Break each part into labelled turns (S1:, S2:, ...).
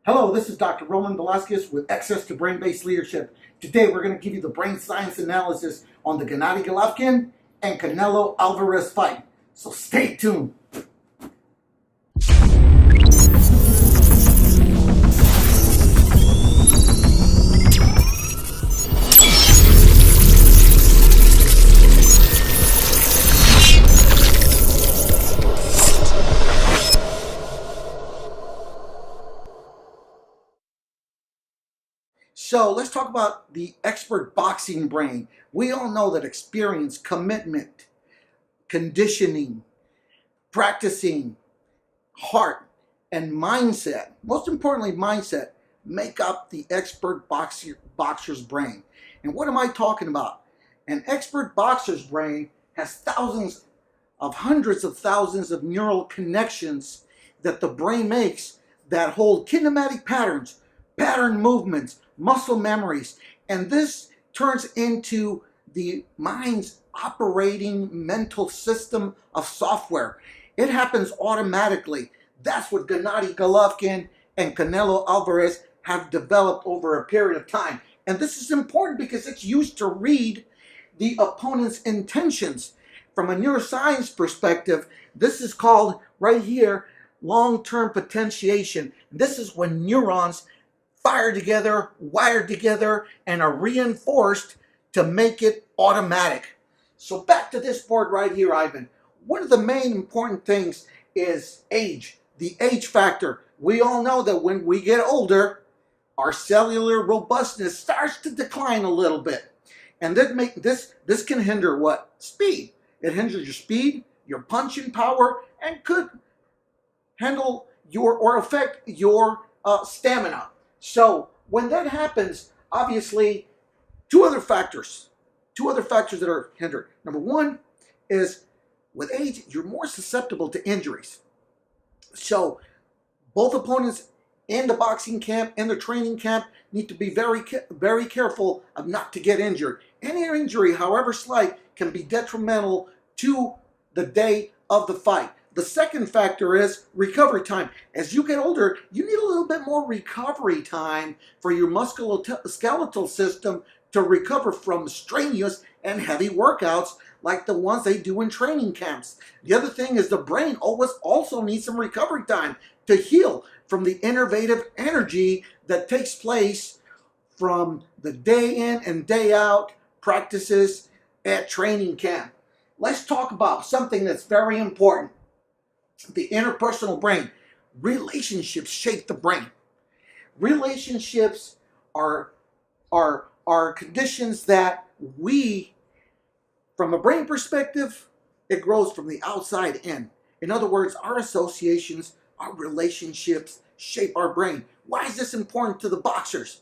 S1: Hello, this is Dr. Roman Velasquez with Access to Brain-Based Leadership. Today we're going to give you the brain science analysis on the Gennady Golovkin and Canelo Alvarez fight. So stay tuned. So let's talk about the expert boxing brain. We all know that experience, commitment, conditioning, practicing, heart, and mindset, most importantly mindset, make up the expert boxer's brain. And what am I talking about? An expert boxer's brain has hundreds of thousands of neural connections that the brain makes that hold kinematic patterns, pattern movements, muscle memories, and this turns into the mind's operating mental system of software. It happens automatically. That's what Gennady Golovkin and Canelo Alvarez have developed over a period of time. And this is important because it's used to read the opponent's intentions. From a neuroscience perspective, this is called right here long-term potentiation. This is when neurons fire together, wired together, and are reinforced to make it automatic. So back to this board right here, Ivan. One of the main important things is age, the age factor. We all know that when we get older, our cellular robustness starts to decline a little bit. And this can hinder what? Speed. It hinders your speed, your punching power, and could handle or affect your stamina. So when that happens, obviously, two other factors that are hindered. Number one is with age, you're more susceptible to injuries. So both opponents in the boxing camp, in the training camp, need to be very careful of not to get injured. Any injury, however slight, can be detrimental to the day of the fight. The second factor is recovery time. As you get older, you need a little bit more recovery time for your musculoskeletal system to recover from strenuous and heavy workouts like the ones they do in training camps. The other thing is the brain also needs some recovery time to heal from the innovative energy that takes place from the day in and day out practices at training camp. Let's talk about something that's very important. The interpersonal brain. Relationships shape the brain. Relationships are conditions that we, from a brain perspective, it grows from the outside in. In other words, our associations, our relationships shape our brain. Why is this important to the boxers?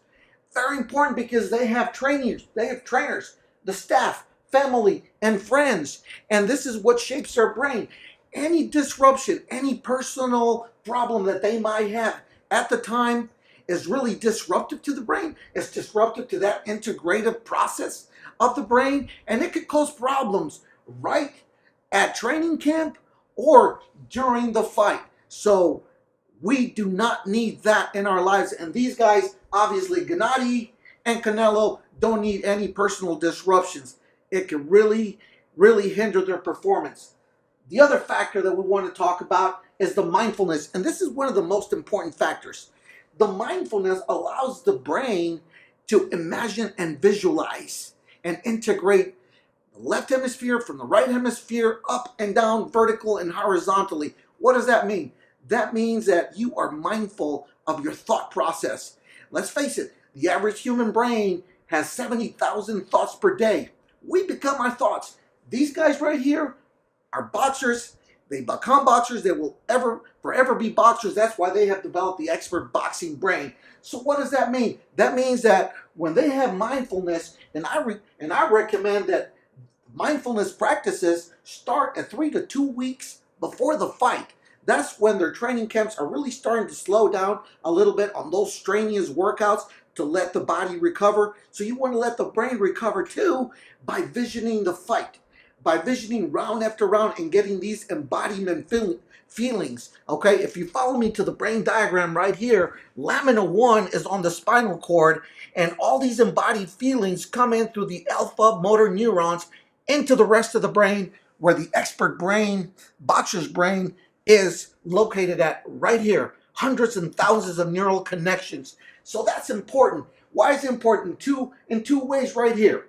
S1: Very important because they have trainers, the staff, family, and friends. And this is what shapes their brain. Any disruption, any personal problem that they might have at the time is really disruptive to the brain. It's disruptive to that integrative process of the brain, and it could cause problems right at training camp or during the fight. So we do not need that in our lives. And these guys, obviously Gennady and Canelo, don't need any personal disruptions. It can really hinder their performance. The other factor that we want to talk about is the mindfulness, and this is one of the most important factors. The mindfulness allows the brain to imagine and visualize and integrate the left hemisphere from the right hemisphere, up and down, vertical and horizontally. What does that mean? That means that you are mindful of your thought process. Let's face it, the average human brain has 70,000 thoughts per day. We become our thoughts. These guys right here are boxers. They become boxers. They will forever be boxers. That's why they have developed the expert boxing brain. So what does that mean? That means that when they have mindfulness, and I recommend that mindfulness practices start at 3 to 2 weeks before the fight. That's when their training camps are really starting to slow down a little bit on those strenuous workouts to let the body recover. So you want to let the brain recover too by visioning the fight, by visioning round after round and getting these embodiment feelings. Okay, if you follow me to the brain diagram right here, lamina 1 is on the spinal cord, and all these embodied feelings come in through the alpha motor neurons into the rest of the brain, where the expert brain, boxer's brain, is located at right here. Hundreds and thousands of neural connections. So that's important. Why is it important? In two ways right here.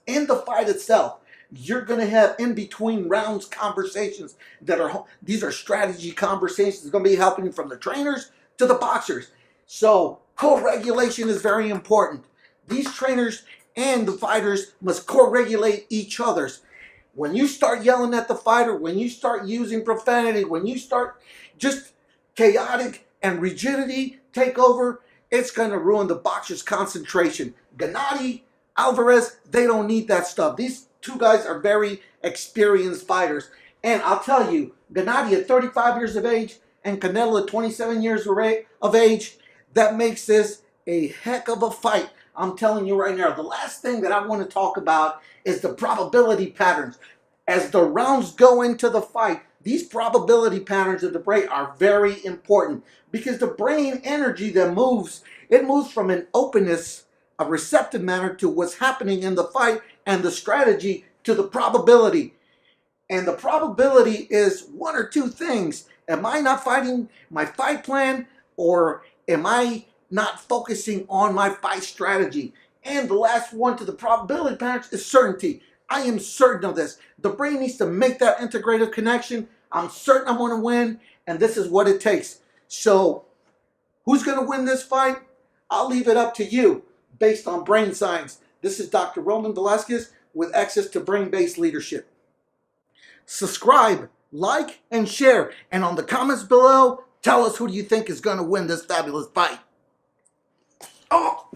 S1: In the fight itself, you're going to have in between rounds conversations these are strategy conversations. It's going to be helping from the trainers to the boxers. So co-regulation is very important. These trainers and the fighters must co-regulate each other's. When you start yelling at the fighter, when you start using profanity, when you start just chaotic and rigidity take over, it's going to ruin the boxer's concentration. Gennady Alvarez, they don't need that stuff. These two guys are very experienced fighters. And I'll tell you, Gennady at 35 years of age and Canelo at 27 years of age, that makes this a heck of a fight. I'm telling you right now. The last thing that I want to talk about is the probability patterns. As the rounds go into the fight, these probability patterns of the brain are very important, because the brain energy that moves, it moves from an openness, a receptive manner to what's happening in the fight, and the strategy to the probability. And the probability is one or two things. Am I not fighting my fight plan, or am I not focusing on my fight strategy? And the last one to the probability patterns is certainty. I am certain of this. The brain needs to make that integrative connection. I'm certain I'm going to win, and this is what it takes. So, who's going to win this fight? I'll leave it up to you based on brain science. This is Dr. Roman Velasquez with access to brain-based leadership. Subscribe, like, and share. And on the comments below, tell us who do you think is going to win this fabulous fight. Oh!